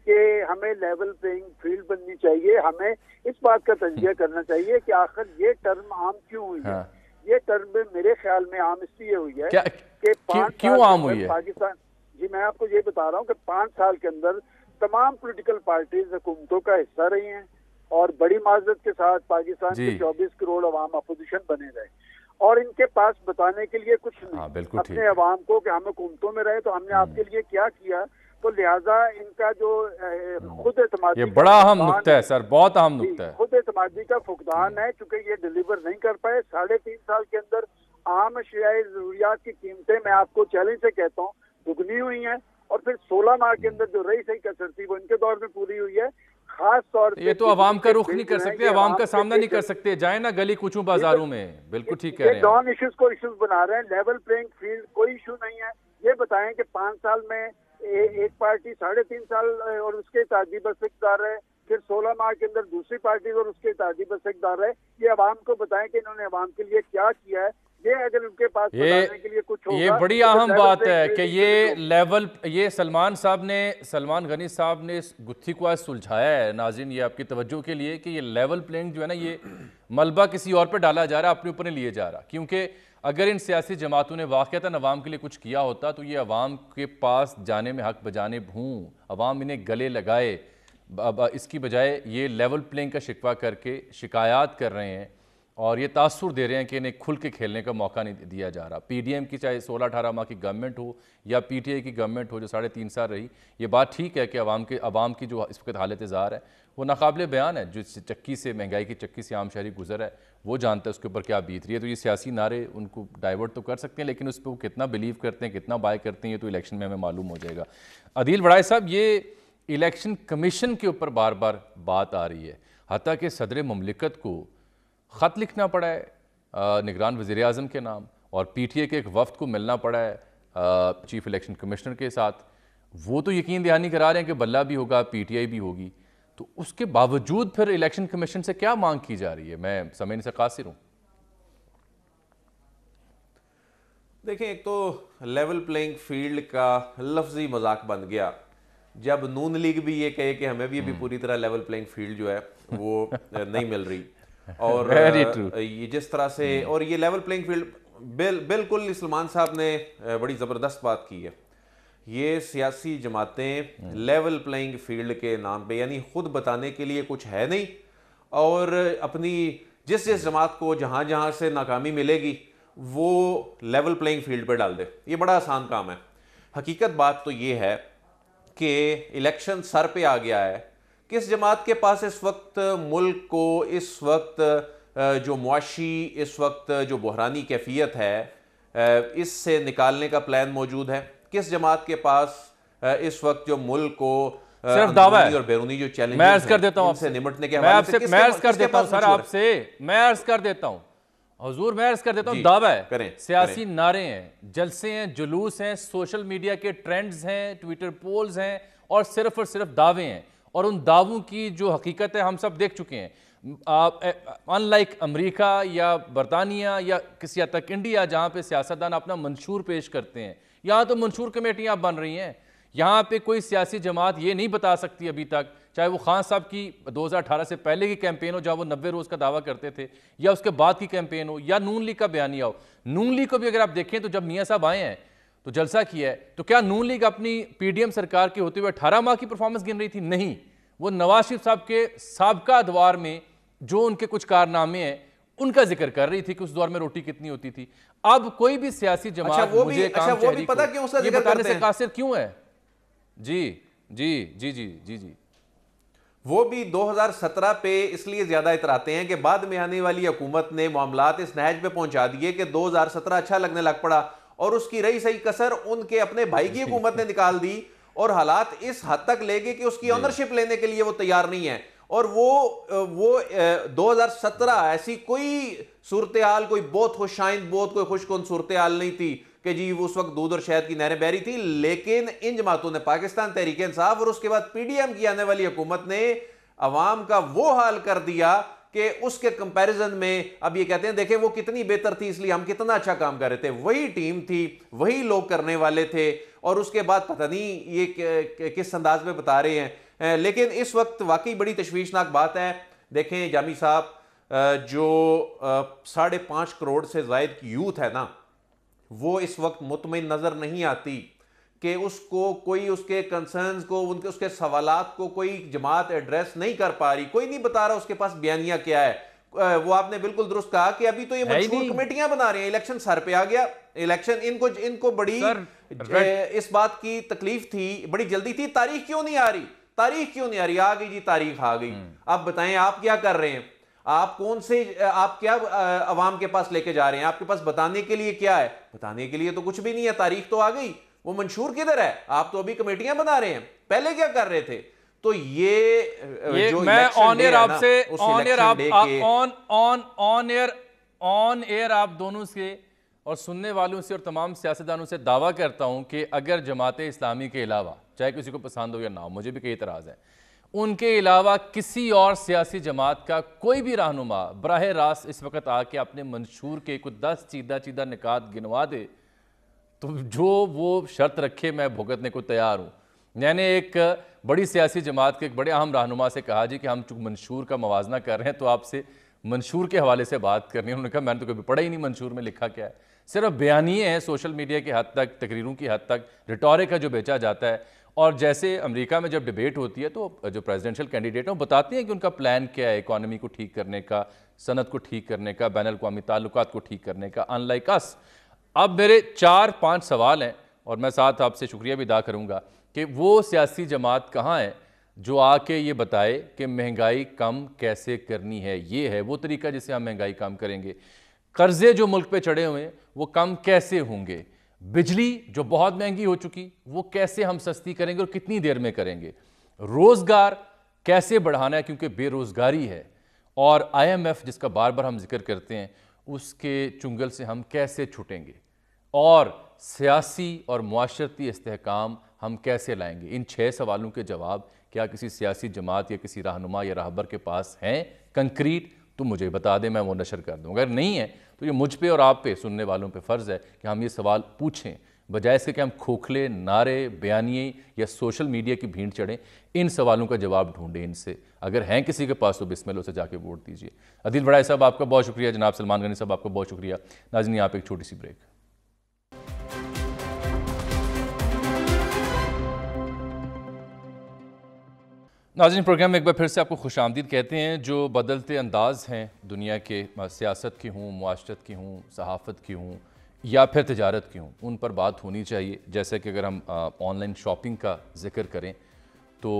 कि हमें लेवल प्लेइंग फील्ड बननी चाहिए। हमें इस बात का तजिया करना चाहिए कि आखिर ये टर्म आम क्यों हुई है। ये टर्म मेरे ख्याल में आम इसलिए हुई है कि क्यों आम हुई है पाकिस्तान, जी मैं आपको ये बता रहा हूँ कि 5 साल के अंदर तमाम पॉलिटिकल पार्टीज हुकूमतों का हिस्सा रही हैं और बड़ी माजरत के साथ पाकिस्तान के 24 करोड़ अवाम अपोजिशन बने रहे और इनके पास बताने के लिए कुछ नहीं अपने अवाम को कि हम हुकूमतों में रहे तो हमने आपके लिए क्या किया। तो लिहाजा इनका जो खुद एतमादी, ये बड़ा अहम नुक्ता है सर, बहुत अहम नुक्ता है, खुद एतमादी का फुकदान है क्योंकि ये डिलीवर नहीं कर पाए। 3.5 साल के अंदर आम अशियाए जरूरियात की कीमतें मैं आपको चैलेंज से कहता हूँ दुगनी हुई हैं, और फिर 16 माह के अंदर जो रही सही कसर थी वो इनके दौर में पूरी हुई है। खास तौर पे ये तो अवाम का रुख नहीं कर सकते, अवाम का सामना नहीं कर सकते, जाए ना गली कुचों बाजारों में। बिल्कुल ठीक कह रहे हैं, नॉन इश्यूज को इश्यूज बना रहे हैं। लेवल प्लेइंग फील्ड कोई इशू नहीं है। ये बताएं कि 5 साल में एक पार्टी 3.5 साल और उसके ताजी बस इख्तियार है, फिर 16 माह के अंदर दूसरी पार्टी और उसके ताजी बस इख्तियार है। ये अवाम को बताएं कि इन्होंने अवाम के लिए क्या किया है। ये अगर उनके पास बताने के लिए कुछ होगा, ये बड़ी अहम बात है कि ये लेवल, ये सलमान गनी साहब ने इस गुत्थी को आज सुलझाया है। नाज़रीन, ये आपकी तवज्जो के लिए कि ये लेवल प्लेइंग जो है ना, ये मलबा किसी और पे डाला जा रहा है, अपने ऊपर नहीं लिए जा रहा। क्योंकि अगर इन सियासी जमातों ने वाक़तन अवाम के लिए कुछ किया होता तो ये अवाम के पास जाने में हक बजाने भूं, अवाम इन्हें गले लगाए। अब इसकी बजाय ये लेवल प्लेइंग का शिकवा करके शिकायत कर रहे हैं और ये तासुर दे रहे हैं कि इन्हें खुल के खेलने का मौका नहीं दिया जा रहा। पीडीएम की चाहे 16-18 माह की गवर्नमेंट हो या पीटीआई की गवर्नमेंट हो जो 3.5 साल रही, ये बात ठीक है कि अवाम की जो इस वक्त हालत ज़ार है वो नाकाबिले बयान है। जो चक्की से, महंगाई की चक्की से आम शहरी गुजर है वो जानता है उसके ऊपर क्या बीत रही है। तो ये सियासी नारे उनको डाइवर्ट तो कर सकते हैं, लेकिन उस पर वो कितना बिलीव करते हैं, कितना बाय करते हैं, ये तो इलेक्शन में हमें मालूम हो जाएगा। अदील बड़ाई साहब, ये इलेक्शन कमीशन के ऊपर बार बार बात आ रही है, हत्ता कि सदर मुमलिकत को ख़त लिखना पड़ा है निगरान वज़ीर आज़म के नाम, और पीटीए के एक वफ्द को मिलना पड़ा है चीफ इलेक्शन कमिश्नर के साथ। वो तो यकीन दहानी करा रहे हैं कि बल्ला भी होगा, पीटीआई भी होगी, तो उसके बावजूद फिर इलेक्शन कमीशन से क्या मांग की जा रही है? मैं समझने से कासिर हूँ। देखें, एक तो लेवल प्लेइंग फील्ड का लफ्जी मजाक बन गया जब नून लीग भी ये कहे कि हमें भी अभी पूरी तरह लेवल प्लेइंग फील्ड जो है वो नहीं मिल रही। और ये जिस तरह से, और ये लेवल प्लेइंग फील्ड बिल्कुल सलमान साहब ने बड़ी ज़बरदस्त बात की है। ये सियासी जमातें लेवल प्लेइंग फील्ड के नाम पे, यानी खुद बताने के लिए कुछ है नहीं, और अपनी जिस जमात को जहाँ जहाँ से नाकामी मिलेगी वो लेवल प्लेइंग फील्ड पर डाल दे। ये बड़ा आसान काम है। हकीकत बात तो ये है कि इलेक्शन सर पे आ गया है। किस जमात के पास इस वक्त मुल्क को, इस वक्त जो मुआशी, इस वक्त जो बहरानी कैफियत है, इससे निकालने का प्लान मौजूद है? किस जमात के पास इस वक्त जो मुल्क को सिर्फ दावा है और बैरूनी जो चैलेंज मैं अर्ज कर देता हूं आपसे निपटने के मैं अर्ज कर देता हूं सर आपसे, मैं अर्ज कर देता हूं हुजूर, मैं अर्ज कर देता हूं, दावा है, सियासी नारे हैं, जलसे हैं, जुलूस हैं, सोशल मीडिया के ट्रेंड्स हैं, ट्विटर पोल्स हैं, और सिर्फ दावे हैं। और उन दावों की जो हकीकत है हम सब देख चुके हैं। अनलाइक अमेरिका या बरतानिया या किसी हद तक इंडिया, जहाँ पे सियासतदान अपना मंशूर पेश करते हैं, यहाँ तो मंशूर कमेटियाँ बन रही हैं। यहाँ पे कोई सियासी जमात ये नहीं बता सकती अभी तक, चाहे वो खान साहब की 2018 से पहले की कैंपेन हो जहाँ वो 90 रोज़ का दावा करते थे, या उसके बाद की कैंपेन हो, या नून लीग का बयानिया हो। नून लीग को भी अगर आप देखें तो जब मियाँ साहब आए हैं तो जलसा किया है, तो क्या नून लीग अपनी पीडीएम सरकार के होते हुए 18 माह की परफॉर्मेंस गिन रही थी? नहीं, वो नवाज शरीफ साहब के साबका अदवार में जो उनके कुछ कारनामे हैं उनका जिक्र कर रही थी कि उस दौर में रोटी कितनी होती थी। अब कोई भी सियासी जमात मुझे काम वो भी पता क्यों उसका जिक्र करते हैं? कासिर क्यों है? जी जी जी जी जी जी वो भी 2017 पे इसलिए ज्यादा इतराते हैं कि बाद में आने वाली हुकूमत ने मामलात इस नहज पे पहुंचा दिए कि 2017 अच्छा लगने लग पड़ा और उसकी रही सही कसर उनके अपने भाई की हुकूमत ने निकाल दी और हालात इस हद तक ले गए कि उसकी ऑनरशिप लेने के लिए वो तैयार नहीं है। और वो 2017 ऐसी कोई सूरत हाल, कोई बहुत खुशाइंद, बहुत कोई खुशकुन सूरत हाल नहीं थी कि जी उस वक्त दूध और शहद की नहरें बह रही थी, लेकिन इन जमातों ने, पाकिस्तान तहरीक इंसाफ और उसके बाद पीडीएम की आने वाली हुकूमत ने अवाम का वो हाल कर दिया कि उसके कंपैरिजन में अब ये कहते हैं देखें वो कितनी बेहतर थी इसलिए हम कितना अच्छा काम कर रहे थे। वही टीम थी, वही लोग करने वाले थे और उसके बाद पता नहीं ये किस अंदाज में बता रहे हैं। लेकिन इस वक्त वाकई बड़ी तशवीशनाक बात है। देखें जामी साहब, जो 5.5 करोड़ से जायद की यूथ है ना, वो इस वक्त मुतमईन नजर नहीं आती कि उसको कोई उसके कंसर्न्स को, उनके उसके सवालात को कोई जमात एड्रेस नहीं कर पा रही, कोई नहीं बता रहा उसके पास बयानिया क्या है। वो आपने बिल्कुल दुरुस्त कहा कि अभी तो ये मशहूर कमेटियां बना रहे हैं, इलेक्शन सर पे आ गया, इलेक्शन इनको बड़ी इस बात की तकलीफ थी, बड़ी जल्दी थी, तारीख क्यों नहीं आ रही, तारीख क्यों नहीं आ रही? आ गई जी, तारीख आ गई। अब बताएं आप क्या कर रहे हैं, आप कौन से, आप क्या अवाम के पास लेके जा रहे हैं? आपके पास बताने के लिए क्या है? बताने के लिए तो कुछ भी नहीं है, तारीख तो आ गई, वो मंशूर किधर है? आप तो अभी कमेटियां बना रहे हैं, पहले क्या कर रहे थे? तो ये जो मैं ऑन एयर आपसे ऑन एयर आप दोनों से और सुनने वालों से और तमाम सियासतदानों से दावा करता हूं कि अगर जमात इस्लामी के अलावा, चाहे किसी को पसंद हो या ना हो, मुझे भी कई इतराज़ हैं, उनके अलावा किसी और सियासी जमात का कोई भी रहनुमा बराह रास्त इस वक्त आके अपने मंशूर के कुछ 10 चीदा निकात गिनवा दे तो जो वो शर्त रखे मैं भुगतने को तैयार हूँ। मैंने एक बड़ी सियासी जमात के एक बड़े अहम रहनुमा से कहा जी कि हम चूँकि मंशूर का मवाजना कर रहे हैं तो आपसे मंशूर के हवाले से बात करनी है। उन्होंने कहा मैंने तो कभी पढ़ा ही नहीं मंशूर में लिखा क्या है, सिर्फ बयानिए हैं सोशल मीडिया की हद तक, तकरीरों की हद तक, रिटोरिक है जो बेचा जाता है। और जैसे अमेरिका में जब डिबेट होती है तो जो प्रेसिडेंशियल कैंडिडेट हैं वो बताते हैं कि उनका प्लान क्या है इकॉनमी को ठीक करने का, सनत को ठीक करने का, बैन अल-अक़वामी ताल्लुकात को ठीक करने का, अनलाइक अस। अब मेरे 4-5 सवाल हैं और मैं साथ आपसे शुक्रिया भी अदा करूँगा कि वो सियासी जमात कहाँ है जो आके ये बताए कि महंगाई कम कैसे करनी है। ये है वो तरीका जिससे हम महंगाई कम करेंगे। कर्जे जो मुल्क पे चढ़े हुए हैं वो कम कैसे होंगे? बिजली जो बहुत महंगी हो चुकी वो कैसे हम सस्ती करेंगे और कितनी देर में करेंगे? रोज़गार कैसे बढ़ाना है क्योंकि बेरोज़गारी है। और IMF जिसका बार बार हम जिक्र करते हैं उसके चुंगल से हम कैसे छूटेंगे? और सियासी और मुआशरती इस्तेहकाम हम कैसे लाएंगे? इन 6 सवालों के जवाब क्या किसी सियासी जमात या किसी रहनुमा या राहबर के पास हैं कंक्रीट? तो मुझे बता दें, मैं वो नशर कर दूँ। अगर नहीं है तो ये मुझ पे और आप पे, सुनने वालों पे फ़र्ज़ है कि हम ये सवाल पूछें, बजाय इसके कि हम खोखले नारे, बयानिए या सोशल मीडिया की भीड़ चढ़ें। इन सवालों का जवाब ढूंढें इनसे। अगर हैं किसी के पास तो बिस्मिल्लाह से जाके वोट दीजिए। अदिल बड़ाई साहब आपका बहुत शुक्रिया, जनाब सलमान गनी साहब आपका बहुत शुक्रिया। नाज़रीन यहाँ पे एक छोटी सी ब्रेक। नाज़रीन प्रोग्राम में एक बार फिर से आपको खुशामदीद कहते हैं। जो बदलते अंदाज हैं दुनिया के, सियासत की हों, मुआशरत की हों, सहाफ़त की हों या फिर तिजारत की हों, उन पर बात होनी चाहिए। जैसे कि अगर हम ऑनलाइन शॉपिंग का जिक्र करें तो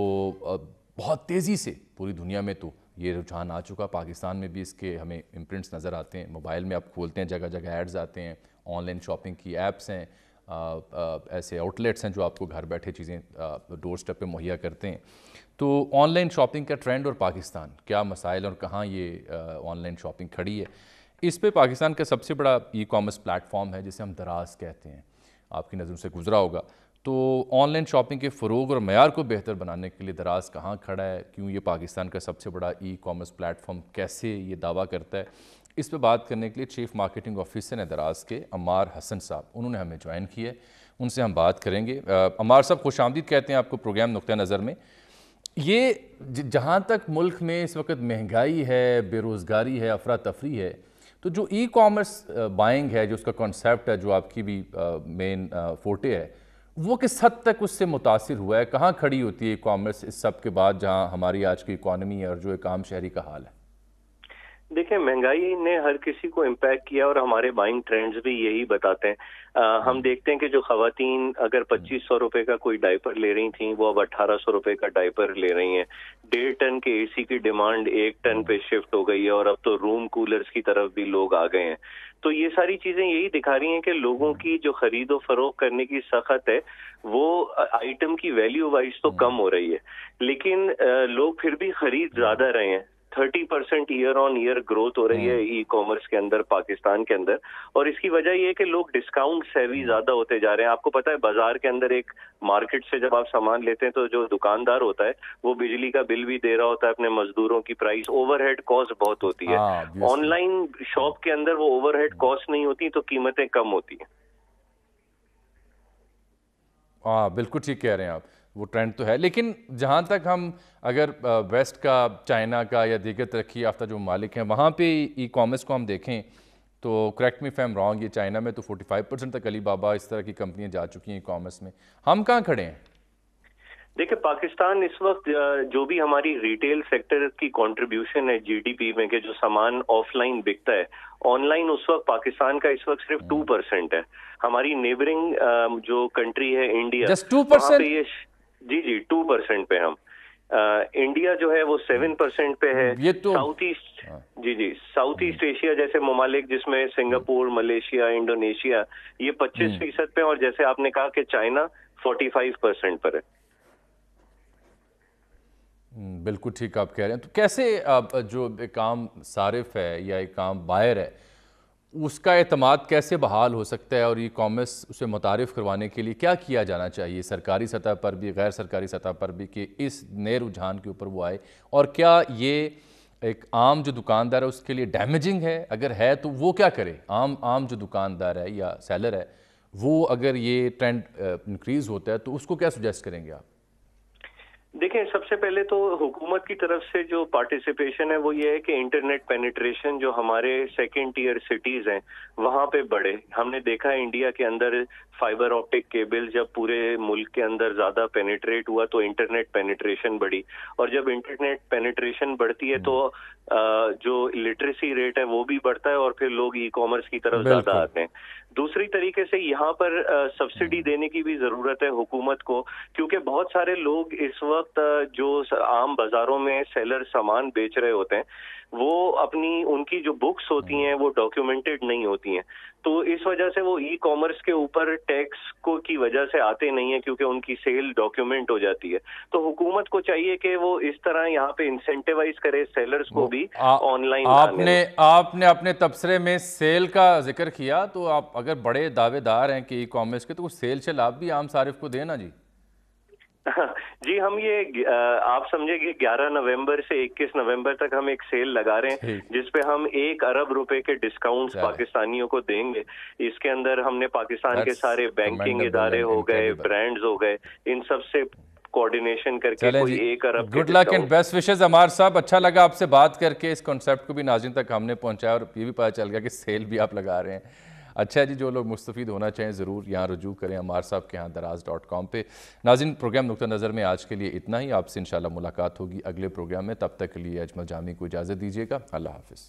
बहुत तेज़ी से पूरी दुनिया में तो ये रुझान आ चुका, पाकिस्तान में भी इसके हमें इम्प्रिंट्स नज़र आते हैं। मोबाइल में आप खोलते हैं, जगह जगह एड्स आते हैं, ऑनलाइन शॉपिंग की ऐप्स हैं, ऐसे आउटलेट्स हैं जो आपको घर बैठे चीज़ें डोर स्टेप पे मुहैया करते हैं। तो ऑनलाइन शॉपिंग का ट्रेंड और पाकिस्तान, क्या मसाइल और कहाँ ये ऑनलाइन शॉपिंग खड़ी है? इस पे पाकिस्तान का सबसे बड़ा ई-कॉमर्स प्लेटफॉर्म है जिसे हम दराज कहते हैं, आपकी नज़रों से गुजरा होगा। तो ऑनलाइन शॉपिंग के फ़रोग और मयार को बेहतर बनाने के लिए दराज कहाँ खड़ा है, क्यों ये पाकिस्तान का सबसे बड़ा ई-कॉमर्स प्लेटफॉर्म, कैसे ये दावा करता है, इस पे बात करने के लिए चीफ़ मार्केटिंग ऑफिसर हैं दराज के अम्मार हसन साहब, उन्होंने हमें ज्वाइन किया है, उनसे हम बात करेंगे। अम्मार साहब खुशामदीद कहते हैं आपको प्रोग्राम नुक्ता नज़र में। ये जहाँ तक मुल्क में इस वक्त महंगाई है, बेरोज़गारी है, अफरा तफरी है, तो जो ई कॉमर्स बाइंग है, जो उसका कॉन्सेप्ट है, जो आपकी भी मेन फोटे है, वो किस हद तक उससे मुतासिर हुआ है? कहाँ खड़ी होती है ई कॉमर्स इस सब के बाद, जहाँ हमारी आज की इकॉनमी है और जो एक आम शहरी का हाल है? देखिए, महंगाई ने हर किसी को इम्पैक्ट किया और हमारे बाइंग ट्रेंड्स भी यही बताते हैं। हम देखते हैं कि जो खवातीन अगर 2500 रुपए का कोई डायपर ले रही थी, वो अब 1800 रुपए का डायपर ले रही हैं। 1.5 टन के एसी की डिमांड 1 टन पे शिफ्ट हो गई है और अब तो रूम कूलर्स की तरफ भी लोग आ गए हैं। तो ये सारी चीजें यही दिखा रही हैं कि लोगों की जो खरीदो फरोख्त करने की सख्त है, वो आइटम की वैल्यू वाइज तो कम हो रही है, लेकिन लोग फिर भी खरीद ज्यादा रहे हैं। 30% ईयर ऑन ईयर ग्रोथ हो रही है ई कॉमर्स के अंदर, पाकिस्तान के अंदर। और इसकी वजह यह है कि लोग डिस्काउंट सेवी ज्यादा होते जा रहे हैं। आपको पता है, बाजार के अंदर एक मार्केट से जब आप सामान लेते हैं तो जो दुकानदार होता है वो बिजली का बिल भी दे रहा होता है, अपने मजदूरों की प्राइस, ओवरहेड कॉस्ट बहुत होती है। ऑनलाइन शॉप के अंदर वो ओवरहेड कॉस्ट नहीं होती, तो कीमतें कम होती हैं। हाँ, बिल्कुल ठीक कह रहे हैं आप, वो ट्रेंड तो है। लेकिन जहाँ तक हम अगर वेस्ट का, चाइना का या दीगर तरक्की याफ्ता जो मालिक हैं वहाँ पे ई कॉमर्स को हम देखें तो correct me if I am wrong, ये चाइना में तो 45% तक अलीबाबा इस तरह की कंपनियां जा चुकी हैं ई कॉमर्स में। हम कहाँ खड़े हैं? देखिए, पाकिस्तान इस वक्त जो भी हमारी रिटेल सेक्टर की कंट्रीब्यूशन है जीडीपी में, के जो सामान ऑफलाइन बिकता है, ऑनलाइन उस वक्त पाकिस्तान का इस वक्त सिर्फ 2% है। हमारी नेबरिंग जो कंट्री है इंडिया, जस्ट 2%? जी 2% पे हम। इंडिया जो है वो 7% पे है। ये तो साउथ ईस्ट, जी साउथ ईस्ट एशिया जैसे ममालिक, जिसमें सिंगापुर, मलेशिया, इंडोनेशिया, ये 25% पे, और जैसे आपने कहा कि चाइना 45% पर है। बिल्कुल ठीक आप कह रहे हैं। तो कैसे जो एक आम सारिफ है या एक आम बायर है, उसका एतमाद कैसे बहाल हो सकता है, और ई कॉमर्स उसे मुतारिफ करवाने के लिए क्या किया जाना चाहिए सरकारी सतह पर भी, गैर सरकारी सतह पर भी, कि इस नए रुझान के ऊपर वो आए? और क्या ये एक आम जो दुकानदार है उसके लिए डैमेजिंग है? अगर है तो वो क्या करे? आम जो दुकानदार है या सेलर है, वो अगर ये ट्रेंड इंक्रीज होता है तो उसको क्या सुजेस्ट करेंगे आप? देखें, सबसे पहले तो हुकूमत की तरफ से जो पार्टिसिपेशन है वो ये है कि इंटरनेट पेनिट्रेशन जो हमारे सेकेंड टीयर सिटीज हैं वहां पे बढ़े। हमने देखा है इंडिया के अंदर फाइबर ऑप्टिक केबल जब पूरे मुल्क के अंदर ज्यादा पेनिट्रेट हुआ तो इंटरनेट पेनिट्रेशन बढ़ी, और जब इंटरनेट पेनिट्रेशन बढ़ती है तो जो लिटरेसी रेट है वो भी बढ़ता है और फिर लोग ई कॉमर्स की तरफ ज्यादा आते हैं। दूसरी तरीके से यहाँ पर सब्सिडी देने की भी जरूरत है हुकूमत को, क्योंकि बहुत सारे लोग इस वक्त जो आम बाजारों में सेलर सामान बेच रहे होते हैं वो अपनी, उनकी जो बुक्स होती हैं वो डॉक्यूमेंटेड नहीं होती हैं, तो इस वजह से वो ई कॉमर्स के ऊपर टैक्स को की वजह से आते नहीं है, क्योंकि उनकी सेल डॉक्यूमेंट हो जाती है। तो हुकूमत को चाहिए कि वो इस तरह यहाँ पे इंसेंटिवाइज करे सेलर्स को भी ऑनलाइन। आपने अपने तबसरे में सेल का जिक्र किया, तो आप अगर बड़े दावेदार हैं कि ई कॉमर्स के, तो वो सेल से लाभ भी आम सारिफ को देना जी। जी, हम ये आप समझे कि 11 नवंबर से 21 नवंबर तक हम एक सेल लगा रहे हैं जिसपे हम 1 अरब रुपए के डिस्काउंट्स पाकिस्तानियों को देंगे। इसके अंदर हमने पाकिस्तान के सारे बैंकिंग इदारे हो गए, ब्रांड्स हो गए, इन सब से कोऑर्डिनेशन करके कोई 1 अरब। Good luck and best wishes Amar sahab. अच्छा लगा आपसे बात करके, इस कॉन्सेप्ट को भी नाज़रीन तक हमने पहुंचाया और ये भी पता चल गया कि सेल भी आप लगा रहे हैं। अच्छा है जी, जो लोग मुस्तफ़ीद होना चाहें ज़रूर यहाँ रुजू करें अमार साहब के यहाँ दराज.com पे। नाज़रीन, प्रोग्राम नुक्ता नज़र में आज के लिए इतना ही। आपसे इंशाल्लाह मुलाकात होगी अगले प्रोग्राम में। तब तक के लिए अजमल जामी को इजाज़त दीजिएगा। अल्लाह हाफ़िज़।